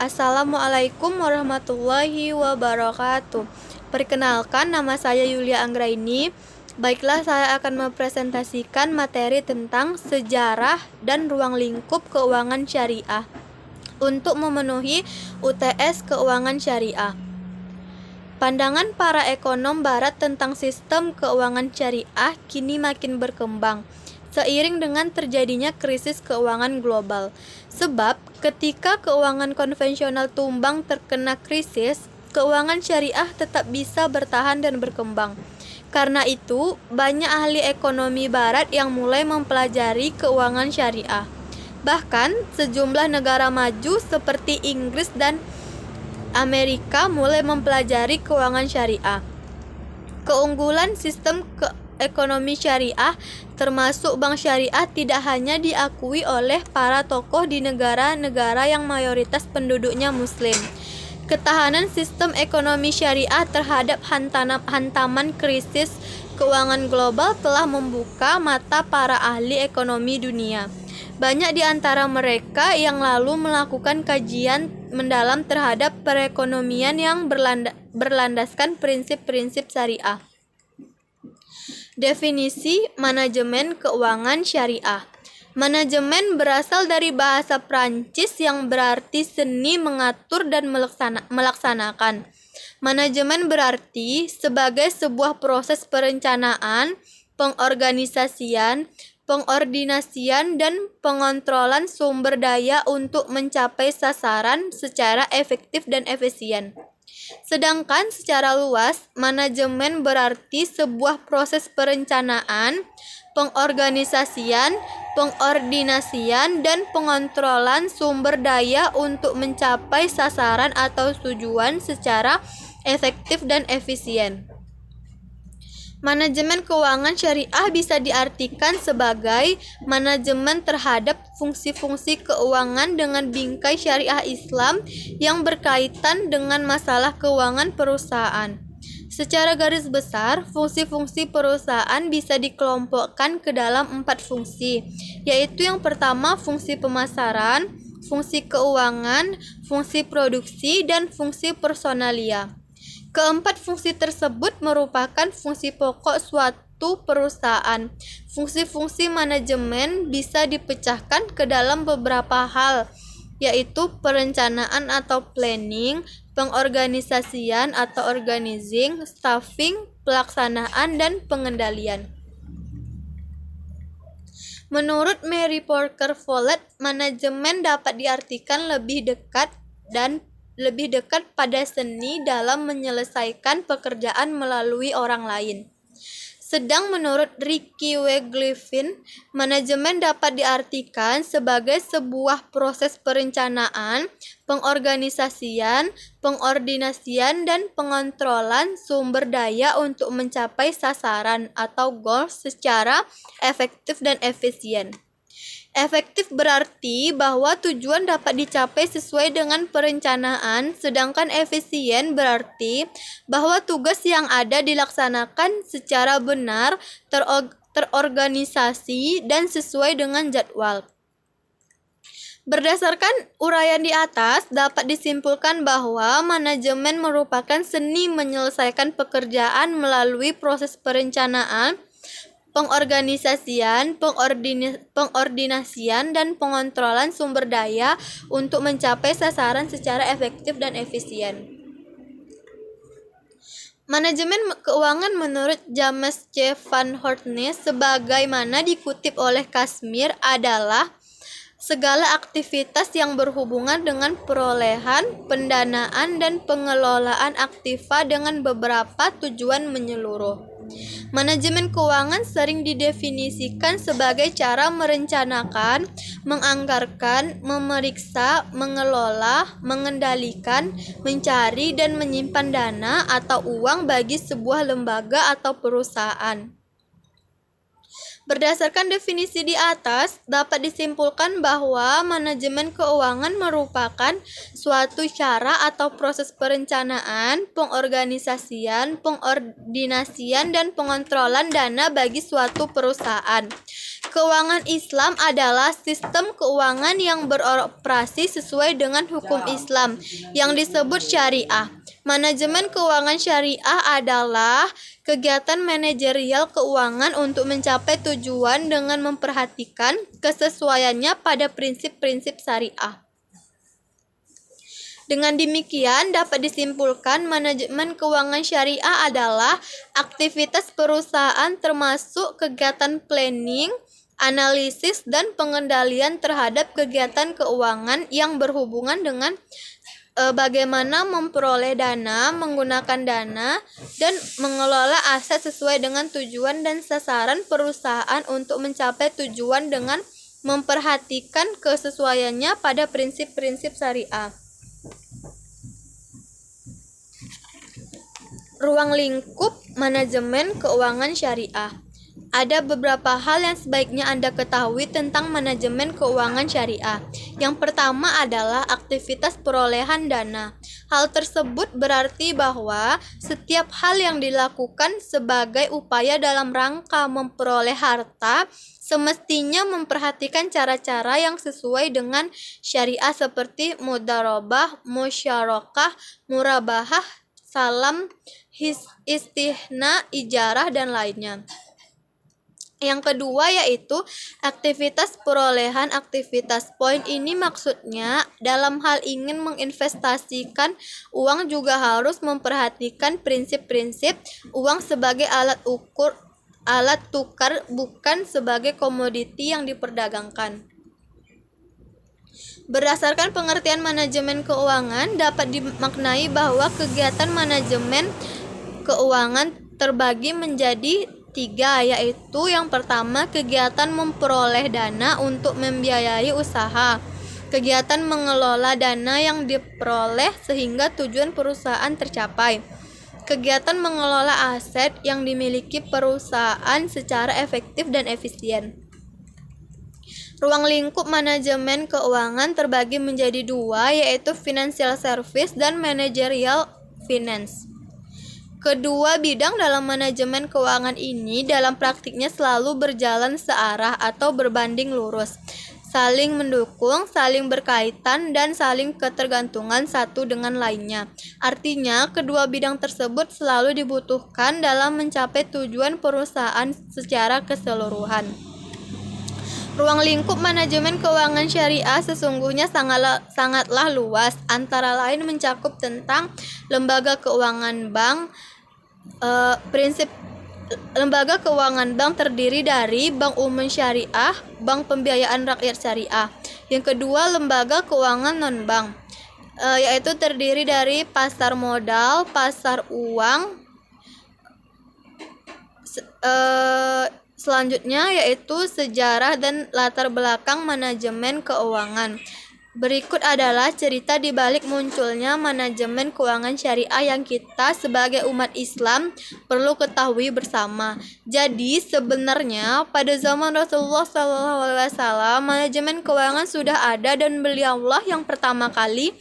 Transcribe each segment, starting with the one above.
Assalamualaikum warahmatullahi wabarakatuh. Perkenalkan, nama saya Yulia Anggraini. Baiklah, saya akan mempresentasikan materi tentang sejarah dan ruang lingkup keuangan syariah untuk memenuhi UTS keuangan syariah. Pandangan para ekonom barat tentang sistem keuangan syariah kini makin berkembang seiring dengan terjadinya krisis keuangan global. Sebab ketika keuangan konvensional tumbang terkena krisis, keuangan syariah tetap bisa bertahan dan berkembang. Karena itu, banyak ahli ekonomi barat yang mulai mempelajari keuangan syariah. Bahkan sejumlah negara maju seperti Inggris dan Amerika mulai mempelajari keuangan syariah. Keunggulan sistem ekonomi syariah termasuk bank syariah tidak hanya diakui oleh para tokoh di negara-negara yang mayoritas penduduknya muslim. Ketahanan sistem ekonomi syariah terhadap hantaman krisis keuangan global telah membuka mata para ahli ekonomi dunia. Banyak di antara mereka yang lalu melakukan kajian mendalam terhadap perekonomian yang berlandaskan prinsip-prinsip syariah. Definisi manajemen keuangan syariah. Manajemen berasal dari bahasa Prancis yang berarti seni mengatur dan melaksanakan. Manajemen berarti sebagai sebuah proses perencanaan, pengorganisasian, pengordinasian, dan pengontrolan sumber daya untuk mencapai sasaran secara efektif dan efisien. Sedangkan secara luas, manajemen berarti sebuah proses perencanaan, pengorganisasian, pengordinasian, dan pengontrolan sumber daya untuk mencapai sasaran atau tujuan secara efektif dan efisien. Manajemen keuangan syariah bisa diartikan sebagai manajemen terhadap fungsi-fungsi keuangan dengan bingkai syariah Islam yang berkaitan dengan masalah keuangan perusahaan. Secara garis besar, fungsi-fungsi perusahaan bisa dikelompokkan ke dalam 4 fungsi, yaitu yang pertama fungsi pemasaran, fungsi keuangan, fungsi produksi, dan fungsi personalia. Keempat fungsi tersebut merupakan fungsi pokok suatu perusahaan. Fungsi-fungsi manajemen bisa dipecahkan ke dalam beberapa hal, yaitu perencanaan atau planning, pengorganisasian atau organizing, staffing, pelaksanaan, dan pengendalian. Menurut Mary Porter Follett, manajemen dapat diartikan lebih dekat pada seni dalam menyelesaikan pekerjaan melalui orang lain. Sedang menurut Ricky Wegliffin, manajemen dapat diartikan sebagai sebuah proses perencanaan, pengorganisasian, pengordinasian, dan pengontrolan sumber daya untuk mencapai sasaran atau goals secara efektif dan efisien. Efektif berarti bahwa tujuan dapat dicapai sesuai dengan perencanaan, sedangkan efisien berarti bahwa tugas yang ada dilaksanakan secara benar, terorganisasi, dan sesuai dengan jadwal. Berdasarkan uraian di atas, dapat disimpulkan bahwa manajemen merupakan seni menyelesaikan pekerjaan melalui proses perencanaan, pengorganisasian, pengordinasian, dan pengontrolan sumber daya untuk mencapai sasaran secara efektif dan efisien. Manajemen keuangan menurut James C. Van Horne sebagaimana dikutip oleh Kashmir adalah segala aktivitas yang berhubungan dengan perolehan, pendanaan, dan pengelolaan aktiva dengan beberapa tujuan menyeluruh. Manajemen keuangan sering didefinisikan sebagai cara merencanakan, menganggarkan, memeriksa, mengelola, mengendalikan, mencari, dan menyimpan dana atau uang bagi sebuah lembaga atau perusahaan. Berdasarkan definisi di atas, dapat disimpulkan bahwa manajemen keuangan merupakan suatu cara atau proses perencanaan, pengorganisasian, pengordinasian, dan pengontrolan dana bagi suatu perusahaan. Keuangan Islam adalah sistem keuangan yang beroperasi sesuai dengan hukum Islam yang disebut syariah. Manajemen keuangan syariah adalah kegiatan manajerial keuangan untuk mencapai tujuan dengan memperhatikan kesesuaiannya pada prinsip-prinsip syariah. Dengan demikian, dapat disimpulkan manajemen keuangan syariah adalah aktivitas perusahaan termasuk kegiatan planning, analisis, dan pengendalian terhadap kegiatan keuangan yang berhubungan dengan bagaimana memperoleh dana, menggunakan dana, dan mengelola aset sesuai dengan tujuan dan sasaran perusahaan untuk mencapai tujuan dengan memperhatikan kesesuaiannya pada prinsip-prinsip syariah. Ruang lingkup manajemen keuangan syariah. Ada beberapa hal yang sebaiknya Anda ketahui tentang manajemen keuangan syariah. Yang pertama adalah aktivitas perolehan dana. Hal tersebut berarti bahwa setiap hal yang dilakukan sebagai upaya dalam rangka memperoleh harta semestinya memperhatikan cara-cara yang sesuai dengan syariah seperti mudharabah, musyarakah, murabahah, salam, istihna, ijarah, dan lainnya. Yang kedua yaitu aktivitas perolehan aktivitas. Poin ini maksudnya dalam hal ingin menginvestasikan uang juga harus memperhatikan prinsip-prinsip uang sebagai alat tukar, bukan sebagai komoditi yang diperdagangkan. Berdasarkan pengertian manajemen keuangan, dapat dimaknai bahwa kegiatan manajemen keuangan terbagi menjadi 3, yaitu yang pertama kegiatan memperoleh dana untuk membiayai usaha, kegiatan mengelola dana yang diperoleh sehingga tujuan perusahaan tercapai, kegiatan mengelola aset yang dimiliki perusahaan secara efektif dan efisien. Ruang lingkup manajemen keuangan terbagi menjadi 2, yaitu financial service dan managerial finance. Kedua bidang dalam manajemen keuangan ini dalam praktiknya selalu berjalan searah atau berbanding lurus, saling mendukung, saling berkaitan, dan saling ketergantungan satu dengan lainnya. Artinya, kedua bidang tersebut selalu dibutuhkan dalam mencapai tujuan perusahaan secara keseluruhan. Ruang lingkup manajemen keuangan syariah sesungguhnya sangatlah luas, antara lain mencakup tentang lembaga keuangan bank. Prinsip lembaga keuangan bank terdiri dari bank umum syariah, bank pembiayaan rakyat syariah. Yang kedua, lembaga keuangan non-bank, yaitu terdiri dari pasar modal, pasar uang. Selanjutnya yaitu sejarah dan latar belakang manajemen keuangan. Berikut adalah cerita di balik munculnya manajemen keuangan syariah yang kita sebagai umat Islam perlu ketahui bersama. Jadi sebenarnya pada zaman Rasulullah SAW manajemen keuangan sudah ada dan beliaulah yang pertama kali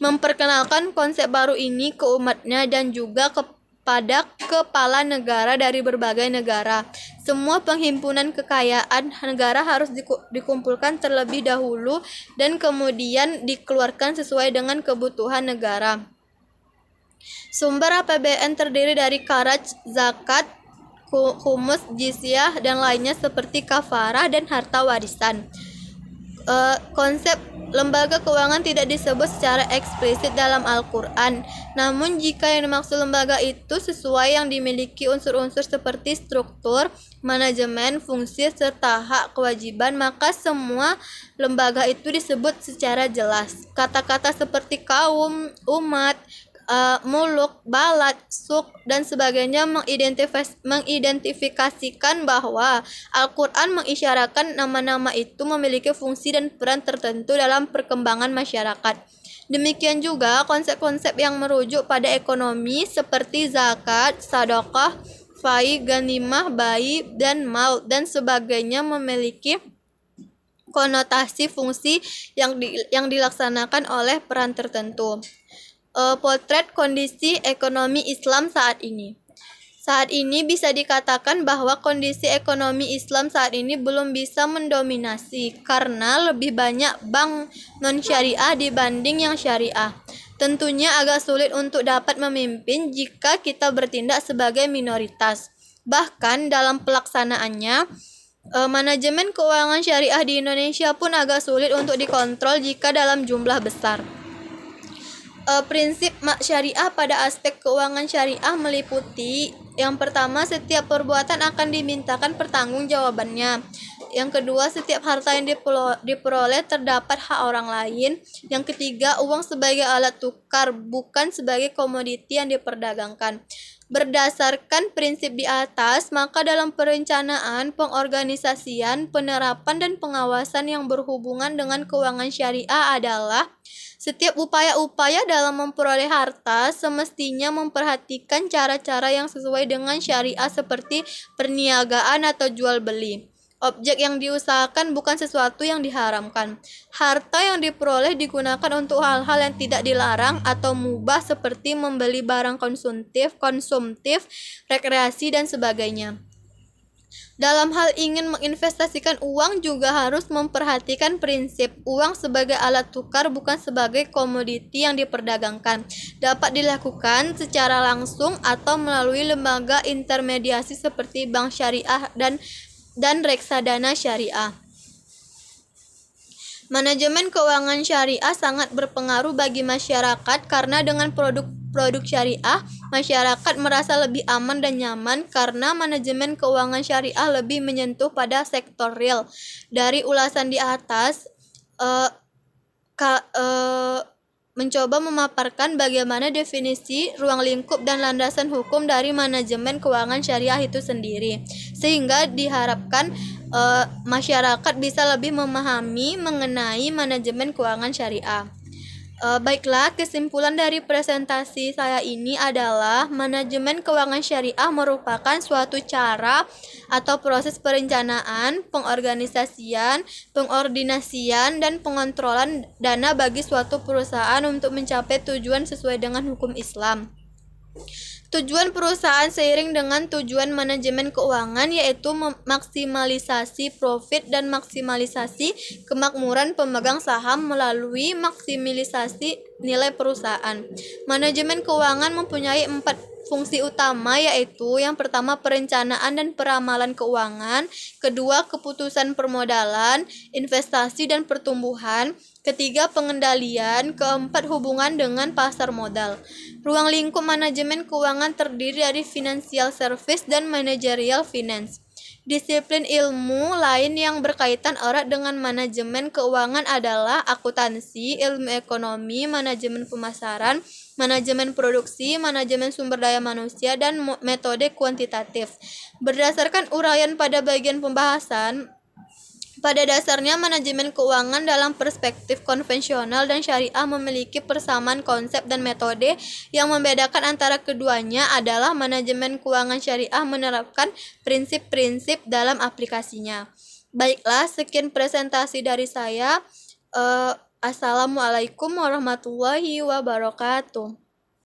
memperkenalkan konsep baru ini ke umatnya dan juga kepada kepala negara dari berbagai negara. Semua penghimpunan kekayaan negara harus dikumpulkan terlebih dahulu dan kemudian dikeluarkan sesuai dengan kebutuhan negara. Sumber APBN terdiri dari kharaj, zakat, khumus, jizyah, dan lainnya seperti kafarah dan harta warisan. Konsep lembaga keuangan tidak disebut secara eksplisit dalam Al-Quran. Namun jika yang dimaksud lembaga itu sesuai yang dimiliki unsur-unsur seperti struktur, manajemen, fungsi, serta hak kewajiban, maka semua lembaga itu disebut secara jelas. Kata-kata seperti kaum, umat, muluk, balad, suk, dan sebagainya mengidentifikasikan bahwa Al-Quran mengisyaratkan nama-nama itu memiliki fungsi dan peran tertentu dalam perkembangan masyarakat. Demikian juga konsep-konsep yang merujuk pada ekonomi seperti zakat, sedekah, fai, ganimah, bai, dan maut dan sebagainya memiliki konotasi fungsi yang dilaksanakan oleh peran tertentu. Potret kondisi ekonomi Islam saat ini. Saat ini bisa dikatakan bahwa kondisi ekonomi Islam saat ini belum bisa mendominasi karena lebih banyak bank non-syariah dibanding yang syariah. Tentunya agak sulit untuk dapat memimpin jika kita bertindak sebagai minoritas. Bahkan dalam pelaksanaannya, manajemen keuangan syariah di Indonesia pun agak sulit untuk dikontrol jika dalam jumlah besar. Prinsip syariah pada aspek keuangan syariah meliputi yang pertama, setiap perbuatan akan dimintakan pertanggungjawabannya. Yang kedua, setiap harta yang diperoleh terdapat hak orang lain. Yang ketiga, uang sebagai alat tukar, bukan sebagai komoditi yang diperdagangkan. Berdasarkan prinsip di atas, maka dalam perencanaan, pengorganisasian, penerapan, dan pengawasan yang berhubungan dengan keuangan syariah adalah setiap upaya-upaya dalam memperoleh harta semestinya memperhatikan cara-cara yang sesuai dengan syariah seperti perniagaan atau jual beli. Objek yang diusahakan bukan sesuatu yang diharamkan. Harta yang diperoleh digunakan untuk hal-hal yang tidak dilarang atau mubah seperti membeli barang konsumtif, rekreasi, dan sebagainya. Dalam hal ingin menginvestasikan uang juga harus memperhatikan prinsip uang sebagai alat tukar bukan sebagai komoditi yang diperdagangkan. Dapat dilakukan secara langsung atau melalui lembaga intermediasi seperti bank syariah dan reksadana syariah. Manajemen keuangan syariah sangat berpengaruh bagi masyarakat karena dengan produk syariah, masyarakat merasa lebih aman dan nyaman karena manajemen keuangan syariah lebih menyentuh pada sektor real. Dari ulasan di atas, mencoba memaparkan bagaimana definisi, ruang lingkup, dan landasan hukum dari manajemen keuangan syariah itu sendiri, sehingga diharapkan masyarakat bisa lebih memahami mengenai manajemen keuangan syariah. Baiklah, kesimpulan dari presentasi saya ini adalah manajemen keuangan syariah merupakan suatu cara atau proses perencanaan, pengorganisasian, pengordinasian, dan pengontrolan dana bagi suatu perusahaan untuk mencapai tujuan sesuai dengan hukum Islam. Tujuan perusahaan seiring dengan tujuan manajemen keuangan yaitu maksimalisasi profit dan maksimalisasi kemakmuran pemegang saham melalui maksimalisasi nilai perusahaan. Manajemen keuangan mempunyai 4 fungsi utama yaitu yang pertama perencanaan dan peramalan keuangan, kedua keputusan permodalan, investasi dan pertumbuhan, ketiga pengendalian, keempat hubungan dengan pasar modal. Ruang lingkup manajemen keuangan terdiri dari financial service dan managerial finance. Disiplin ilmu lain yang berkaitan erat dengan manajemen keuangan adalah akuntansi, ilmu ekonomi, manajemen pemasaran, manajemen produksi, manajemen sumber daya manusia, dan metode kuantitatif. Berdasarkan uraian pada bagian pembahasan, pada dasarnya manajemen keuangan dalam perspektif konvensional dan syariah memiliki persamaan konsep dan metode. Yang membedakan antara keduanya adalah manajemen keuangan syariah menerapkan prinsip-prinsip dalam aplikasinya. Baiklah, sekian presentasi dari saya. Assalamualaikum warahmatullahi wabarakatuh.